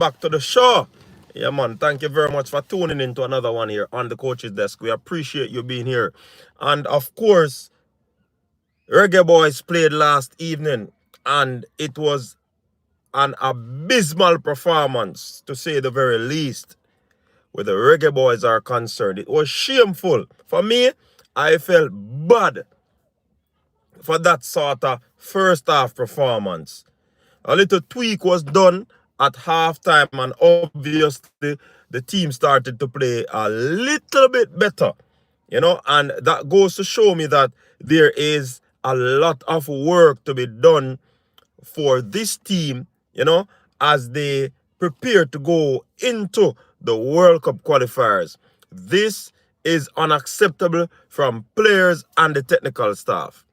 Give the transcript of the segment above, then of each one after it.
back to the show. Yeah, man. Thank you very much for tuning in to another one here on the coach's desk. We appreciate you being here. And of course, Reggae Boyz played last evening, and it was an abysmal performance, to say the very least, where the Reggae Boyz are concerned. It was shameful. For me, I felt bad for that sort of first half performance. A little tweak was done at halftime, and obviously the team started to play a little bit better, and that goes to show me that there is a lot of work to be done for this team, as they prepare to go into the World Cup qualifiers. This is unacceptable from players and the technical staff.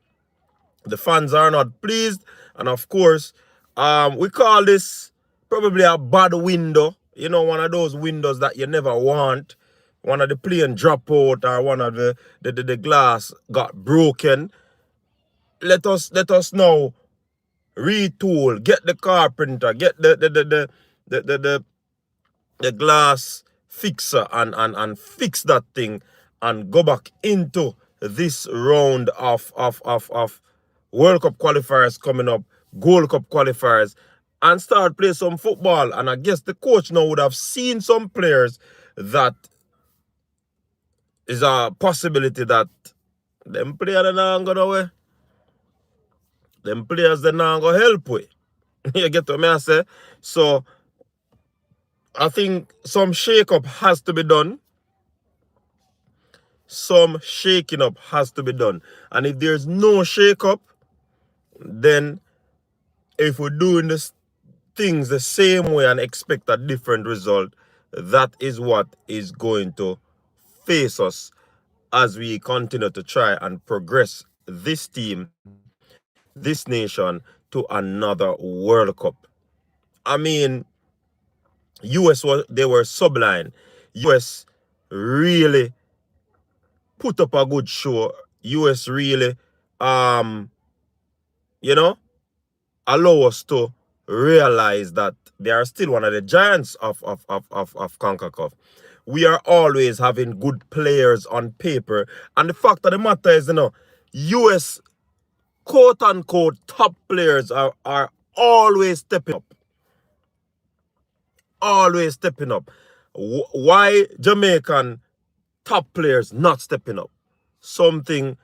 The fans are not pleased, and of course, we call this probably a bad window. One of those windows that you never want. One of the plane drop out, or one of the glass got broken. Let us now retool, get the carpenter, get the glass fixer and fix that thing and go back into this round of World Cup qualifiers coming up, Gold Cup qualifiers, and start play some football. And I guess the coach now would have seen some players that is a possibility that them players are not going away. Them players they're not going to help with. You get what I say? So I think some shake-up has to be done. Some shaking up has to be done. And if there's no shake-up, then if we're doing this things the same way and expect a different result, that is what is going to face us as we continue to try and progress this team, this nation, to another World Cup. I mean, US they were sublime. US really put up a good show. US really allow us to realize that they are still one of the giants of CONCACAF. We are always having good players on paper. And the fact of the matter is, US quote-unquote top players are always stepping up. Always stepping up. Why Jamaican top players not stepping up? Something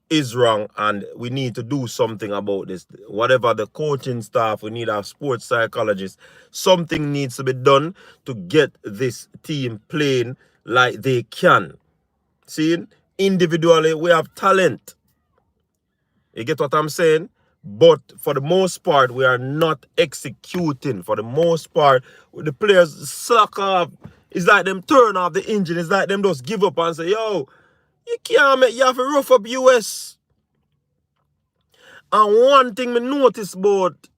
is wrong, and we need to do something about this. Whatever the coaching staff, we need our sports psychologist. Something needs to be done to get this team playing like they can. See, individually, we have talent. You get what I'm saying? But for the most part, we are not executing. For the most part, the players slack off. It's like them turn off the engine. It's like them just give up and say, yo, you have to rough up US. And one thing me notice about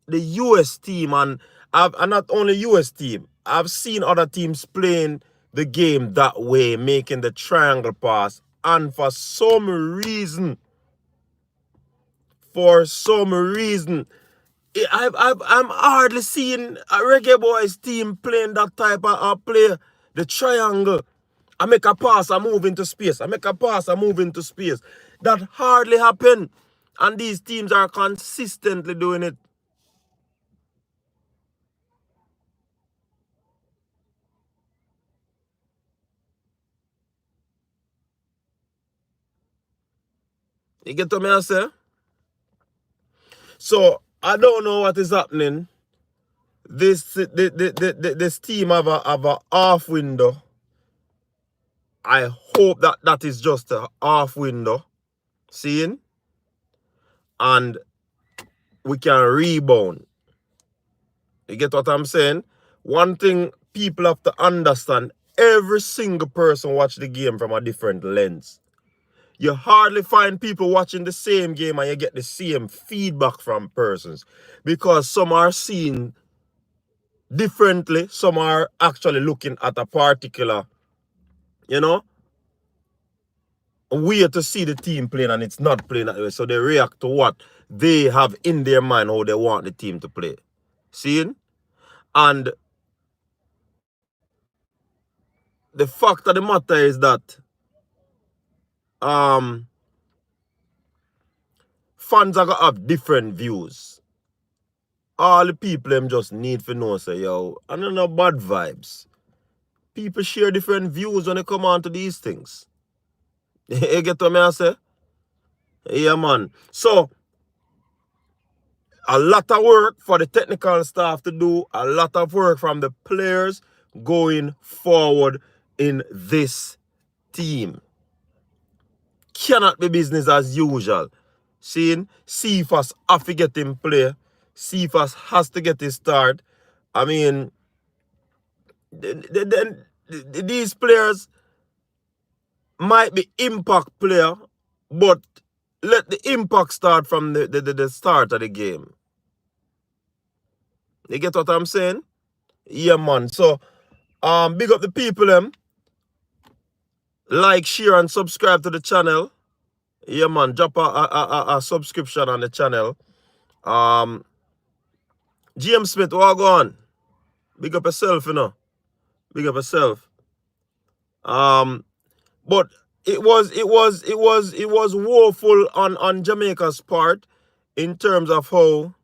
the US team, and not only US team, I've seen other teams playing the game that way, making the triangle pass. And for some reason, I'm hardly seeing a Reggae Boyz team playing that type of play. The triangle. I make a pass, I move into space. I make a pass, I move into space. That hardly happen. And these teams are consistently doing it. You get what I say? So, I don't know what is happening. This team have a half window. I hope that is just a half window. Seeing? And we can rebound. You get what I'm saying? One thing people have to understand, every single person watch the game from a different lens. You hardly find people watching the same game and you get the same feedback from persons. Because some are seeing differently. Some are actually looking at a particular, way to see the team playing, and it's not playing that way. So they react to what they have in their mind, how they want the team to play. Seeing? And the fact of the matter is that fans are gonna have different views. All the people them just need to know say, yo, I don't know bad vibes. People share different views when they come on to these things. You get what I say? Yeah, man. So a lot of work for the technical staff to do, a lot of work from the players going forward in this team. Cannot be business as usual. Seeing Cephas have to get him play. Cephas has to get his start. I mean, these players might be impact player, but let the impact start from the start of the game. You get what I'm saying? Yeah, man. So, big up the people, them. Like, share, and subscribe to the channel. Yeah, man. Drop a subscription on the channel. GM Smith, what go on? Big up yourself, you know. Big up yourself. But it was woeful on Jamaica's part in terms of how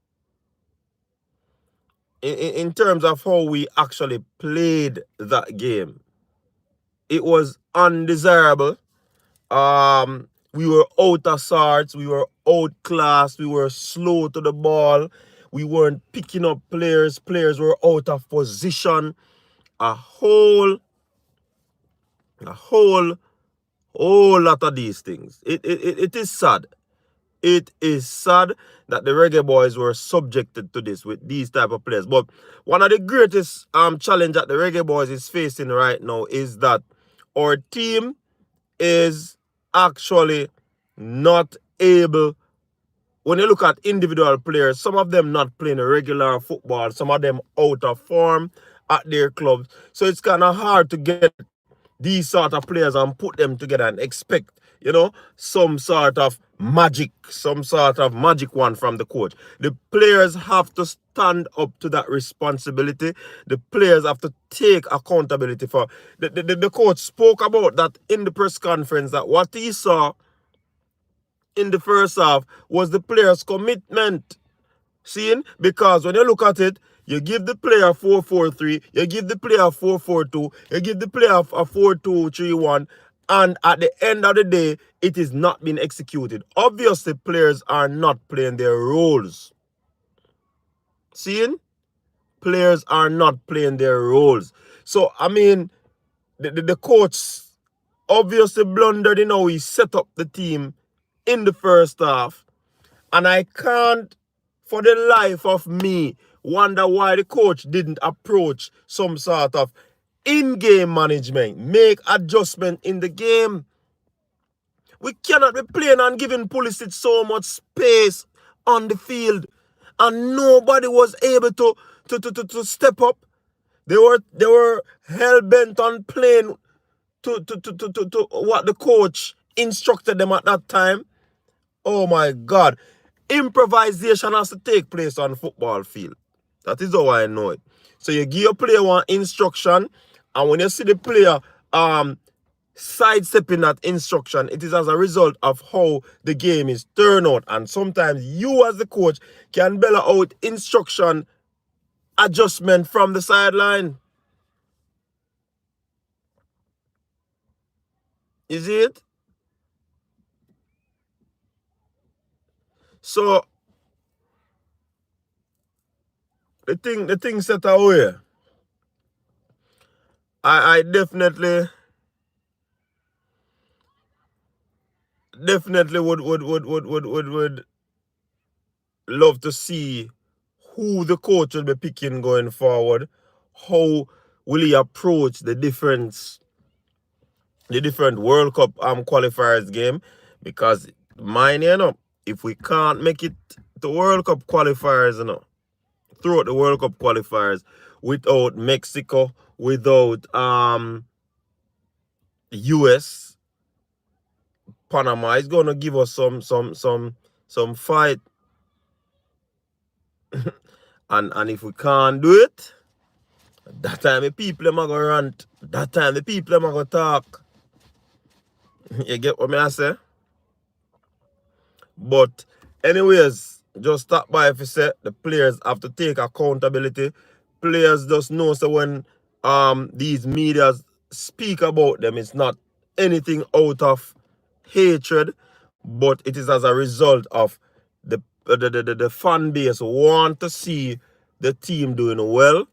in terms of how we actually played that game. It was undesirable. We were out of sorts, we were outclassed, we were slow to the ball, we weren't picking up players were out of position. A whole lot of these things. It is sad. It is sad that the Reggae Boys were subjected to this with these type of players. But one of the greatest challenge that the Reggae Boys is facing right now is that our team is actually not able. When you look at individual players, some of them not playing regular football, some of them out of form at their clubs. So it's kind of hard to get these sort of players and put them together and expect, some sort of magic one from the coach. The players have to stand up to that responsibility. The players have to take accountability for. The coach spoke about that in the press conference, that what he saw in the first half was the players' commitment. Seeing? Because when you look at it, you give the player 4-4-3, you give the player 4-4-2, you give the player a 4-2-3-1, and at the end of the day, it is not being executed. Obviously, players are not playing their roles. Seeing? Players are not playing their roles. So, I mean, the coach obviously blundered in how he set up the team in the first half. And I can't, for the life of me, wonder why the coach didn't approach some sort of in-game management, make adjustment in the game. We cannot be playing and giving Pulisic so much space on the field, and nobody was able to step up. They were hell-bent on playing to what the coach instructed them at that time. Oh my God. Improvisation has to take place on the football field. That is how I know it. So you give your player one instruction, and when you see the player sidestepping that instruction, it is as a result of how the game is turned out. And sometimes you as the coach can bellow out instruction adjustment from the sideline. You see it? So the thing set away. I definitely would love to see who the coach will be picking going forward. How will he approach the different World Cup qualifiers game? Because mine, if we can't make it to World Cup qualifiers, throughout the World Cup qualifiers, without Mexico, without US, Panama is gonna give us some fight. and if we can't do it, that time the people are gonna rant. That time the people them are gonna talk. You get what I say? But anyways, just stop by if you say the players have to take accountability. Players just know so when these medias speak about them, it's not anything out of hatred, but it is as a result of the fan base want to see the team doing well.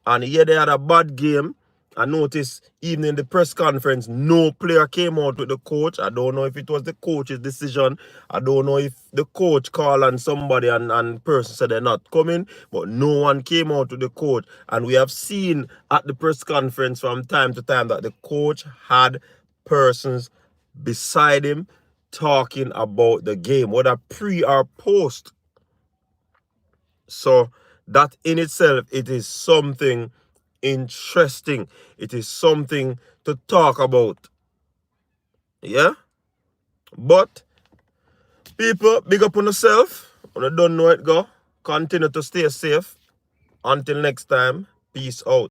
And yeah, they had a bad game. I noticed even in the press conference, no player came out with the coach. I don't know if it was the coach's decision. I don't know if the coach called on somebody and person said they're not coming, but no one came out with the coach. And we have seen at the press conference from time to time that the coach had persons beside him talking about the game, whether pre or post. So that in itself, it is something interesting. It is something to talk about. Yeah? But people, big up on yourself. When you don't know it go, continue to stay safe. Until next time, peace out.